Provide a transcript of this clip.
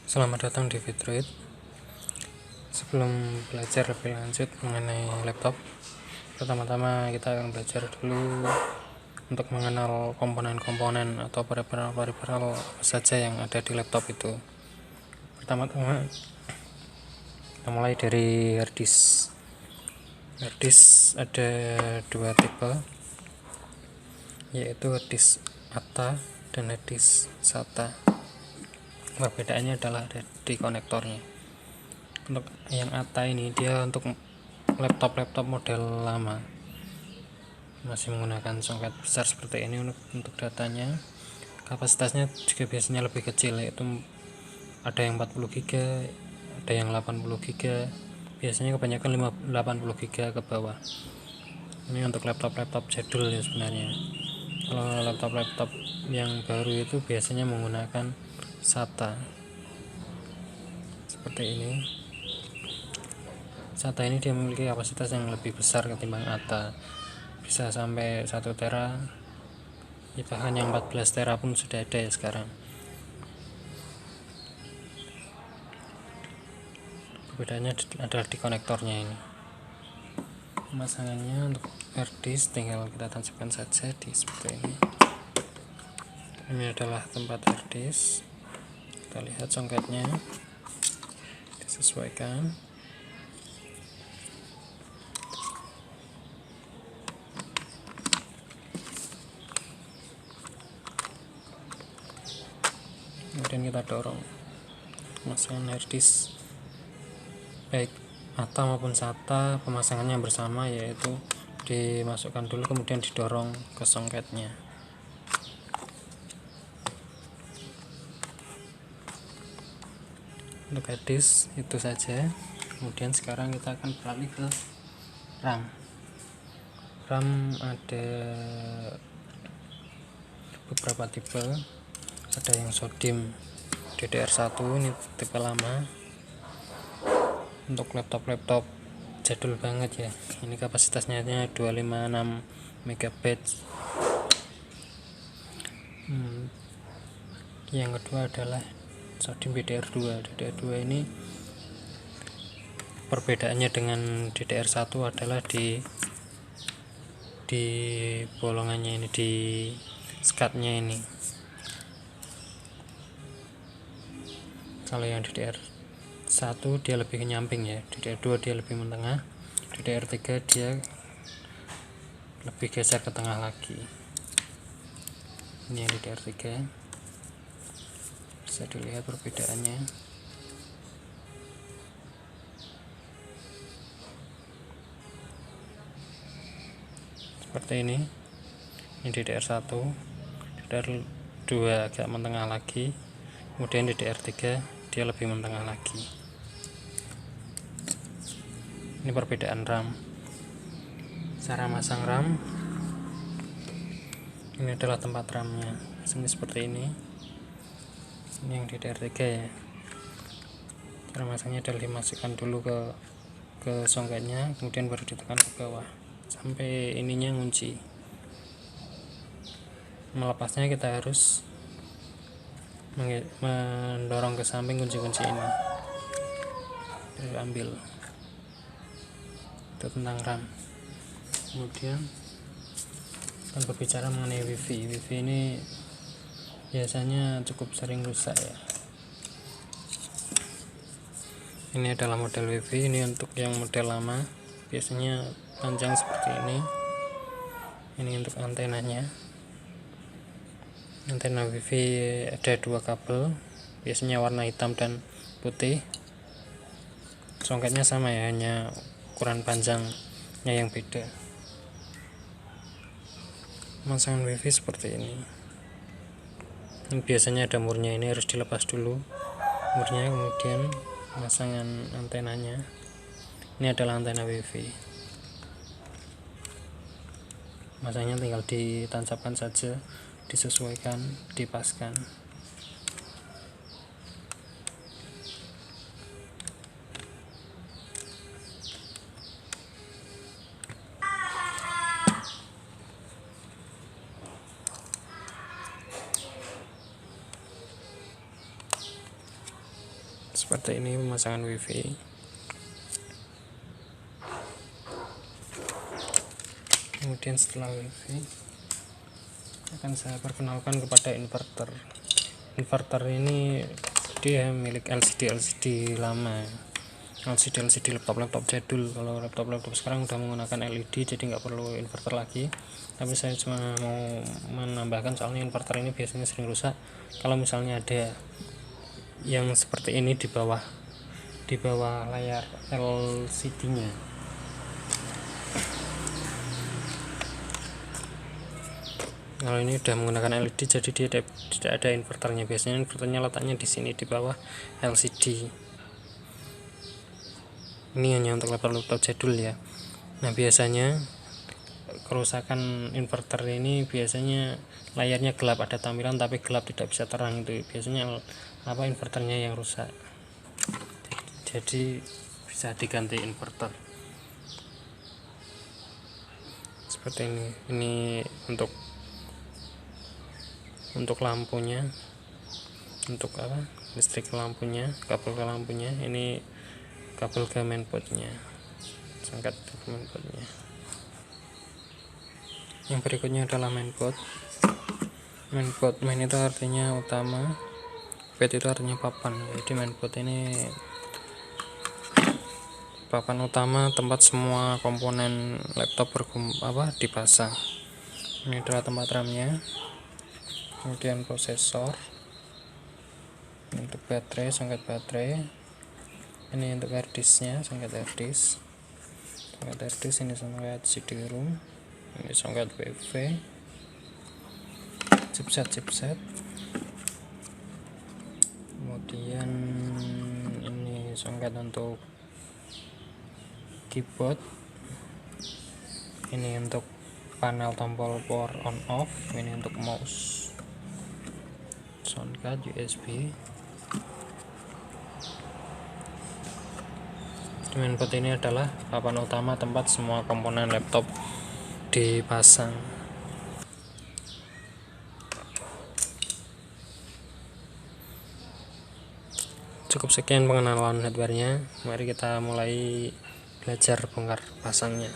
Selamat datang di Fitroid. Sebelum belajar lebih lanjut mengenai laptop, pertama-tama kita akan belajar dulu untuk mengenal komponen-komponen atau peripheral apa saja yang ada di laptop itu. Pertama-tama kita mulai dari hard disk. Hard disk ada dua tipe, yaitu hard disk ATA dan hard disk SATA. Perbedaannya adalah ada di konektornya. Untuk yang ATA ini dia untuk laptop model lama, masih menggunakan soket besar seperti ini untuk datanya. Kapasitasnya juga biasanya lebih kecil, yaitu ada yang 40 GB, ada yang 80 GB, biasanya kebanyakan 80 GB ke bawah. Ini untuk laptop jadul ya sebenarnya. Kalau laptop yang baru itu biasanya menggunakan SATA seperti ini. SATA ini dia memiliki kapasitas yang lebih besar ketimbang ATA, bisa sampai 1 tera, bahkan yang 14 tera pun sudah ada ya sekarang. Perbedaannya adalah di konektornya ini. Pemasangannya untuk hard disk tinggal kita tancapkan saja di seperti ini. Ini adalah tempat hard disk. Kita lihat songketnya, disesuaikan. Kemudian kita dorong pemasangan hard disk baik ATA maupun SATA, pemasangannya bersama, yaitu dimasukkan dulu kemudian didorong ke songketnya. Untuk hard disk itu saja. Kemudian sekarang kita akan beralih ke RAM. RAM ada beberapa tipe, ada yang sodium DDR1, ini tipe lama. Untuk laptop jadul banget ya, ini kapasitasnya 256 MB. Yang kedua adalah sodium DDR2. DDR2 ini perbedaannya dengan DDR1 adalah di bolongannya ini, di skatnya ini. Kalau yang DDR1 dia lebih nyamping ya, DDR2 dia lebih mentengah, DDR3 dia lebih geser ke tengah lagi. Ini yang DDR3, bisa dilihat perbedaannya. Seperti ini DDR1, DDR2 agak mentengah lagi, kemudian DDR3 dia lebih mentengah lagi. Ini perbedaan RAM. Cara masang RAM, ini adalah tempat RAM-nya, ini seperti ini. Ini yang DDR3 ya. Cara masangnya adalah dimasukkan dulu ke songketnya, kemudian baru ditekan ke bawah sampai ininya ngunci. Melepasnya kita harus mendorong ke samping kunci-kunci ini, ambil. Itu tentang RAM. Kemudian akan berbicara mengenai WiFi. WiFi ini biasanya cukup sering rusak ya. Ini adalah model WiFi. Ini untuk yang model lama, biasanya panjang seperti ini. Ini untuk antenanya. Antena WiFi ada dua kabel, biasanya warna hitam dan putih. Songketnya sama ya, hanya ukuran panjangnya yang beda. Pemasangan WiFi seperti ini. Ini biasanya ada murnya, ini harus dilepas dulu murnya, kemudian pemasangan antenanya. Ini adalah antena WiFi. Masanya tinggal ditancapkan saja, disesuaikan, dipaskan. Seperti ini pemasangan wifi. Kemudian setelah wifi akan saya perkenalkan kepada inverter. Inverter ini dia milik LCD lama, LCD laptop jadul. Kalau laptop sekarang udah menggunakan LED, jadi nggak perlu inverter lagi. Tapi saya cuma mau menambahkan, soalnya inverter ini biasanya sering rusak kalau misalnya ada yang seperti ini di bawah layar LCD-nya. Kalau ini udah menggunakan LED, jadi dia tidak ada inverternya. Biasanya inverternya letaknya di sini di bawah LCD. Ini hanya untuk laptop jadul ya. Nah, biasanya kerusakan inverter ini biasanya layarnya gelap, ada tampilan tapi gelap, tidak bisa terang. Itu biasanya inverternya yang rusak. Jadi bisa diganti inverter. Seperti ini. Ini untuk lampunya, untuk listrik lampunya, kabel ke lampunya. Ini kabel ke mainboardnya, sangkat ke mainboardnya. Yang berikutnya adalah mainboard. Main itu artinya utama, board itu artinya papan. Jadi mainboard ini papan utama tempat semua komponen laptop dipasang. Ini adalah tempat RAM-nya, kemudian prosesor, untuk baterai, songket baterai. Ini untuk harddisknya, songket harddisk. Ini songket CD-ROM. Ini songket WiFi, chipset. Kemudian ini songket untuk keyboard. Ini untuk panel tombol power on off. Ini untuk mouse, sound card USB. Mainboard ini adalah papan utama tempat semua komponen laptop dipasang. Cukup sekian pengenalan hardware-nya. Mari kita mulai belajar bongkar pasangnya.